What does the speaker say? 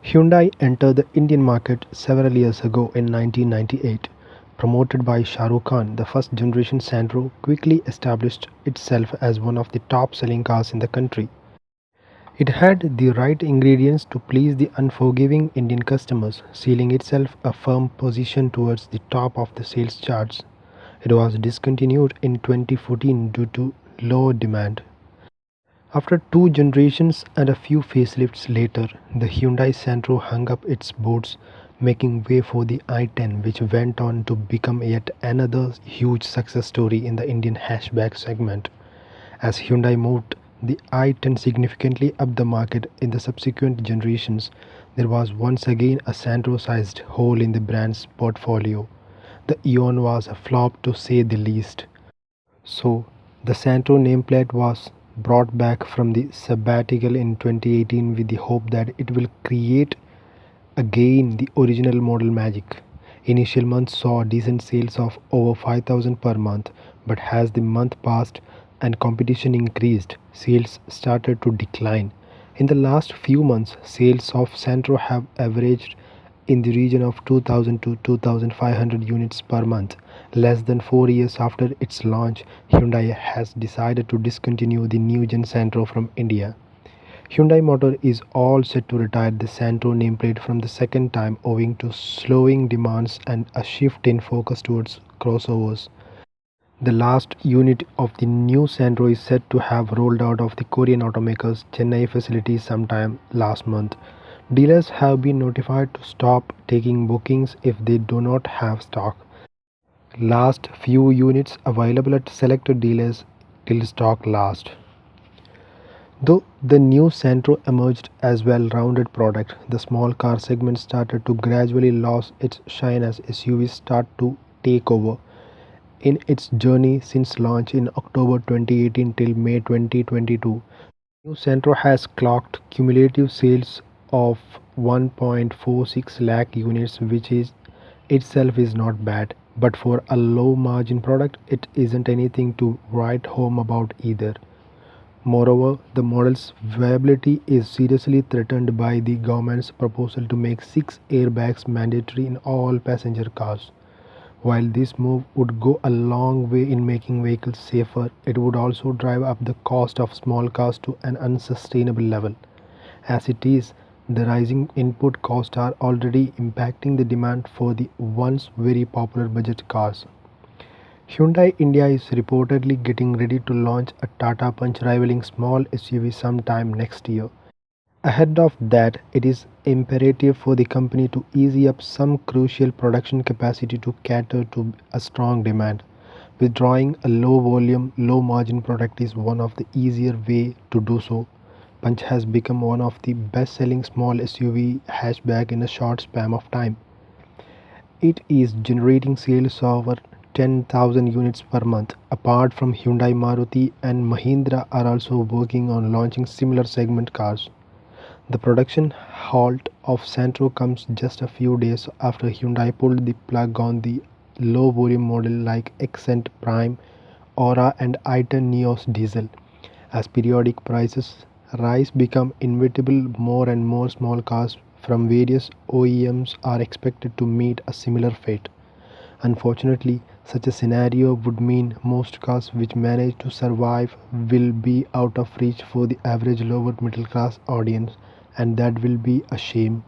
Hyundai entered the Indian market several years ago in 1998. Promoted by Shah Rukh Khan, the first generation Santro quickly established itself as one of the top selling cars in the country. It had the right ingredients to please the unforgiving Indian customers, sealing itself a firm position towards the top of the sales charts. It was discontinued in 2014 due to low demand. After two generations and a few facelifts later, the Hyundai Santro hung up its boots, making way for the i10, which went on to become yet another huge success story in the Indian hatchback segment. As Hyundai moved the i10 significantly up the market in the subsequent generations, there was once again a Santro-sized hole in the brand's portfolio. The Eon was a flop to say the least. So, the Santro nameplate was brought back from the sabbatical in 2018 with the hope that it will create again the original model magic. Initial months saw decent sales of over 5,000 per month, but as the month passed and competition increased, sales started to decline. In the last few months, sales of Santro have averaged in the region of 2,000 to 2,500 units per month. Less than 4 years after its launch, Hyundai has decided to discontinue the new gen Santro from India. Hyundai Motor is all set to retire the Santro nameplate from the second time owing to slowing demands and a shift in focus towards crossovers. The last unit of the new Santro is said to have rolled out of the Korean automaker's Chennai facility sometime last month. Dealers have been notified to stop taking bookings if they do not have stock. Last few units available at selected dealers till stock lasts. Though the new Santro emerged as well-rounded product, the small car segment started to gradually lose its shine as SUVs start to take over. In its journey since launch in October 2018 till May 2022, new Santro has clocked cumulative sales of 1.46 lakh units, which is itself is not bad, but for a low margin product, it isn't anything to write home about either. Moreover, the model's viability is seriously threatened by the government's proposal to make six airbags mandatory in all passenger cars. While this move would go a long way in making vehicles safer, it would also drive up the cost of small cars to an unsustainable level. As it is, the rising input costs are already impacting the demand for the once very popular budget cars. Hyundai India is reportedly getting ready to launch a Tata Punch rivaling small SUV sometime next year. Ahead of that, it is imperative for the company to ease up some crucial production capacity to cater to a strong demand. Withdrawing a low volume, low margin product is one of the easier way to do so. Punch has become one of the best selling small SUV hatchback in a short span of time. It is generating sales of over 10,000 units per month. Apart from Hyundai, Maruti and Mahindra are also working on launching similar segment cars. The production halt of Santro comes just a few days after Hyundai pulled the plug on the low volume model like Accent Prime, Aura and i10 Neos diesel. As periodic prices rise become inevitable, more and more small cars from various OEMs are expected to meet a similar fate. Unfortunately, such a scenario would mean most cars which manage to survive will be out of reach for the average lower middle class audience, and that will be a shame.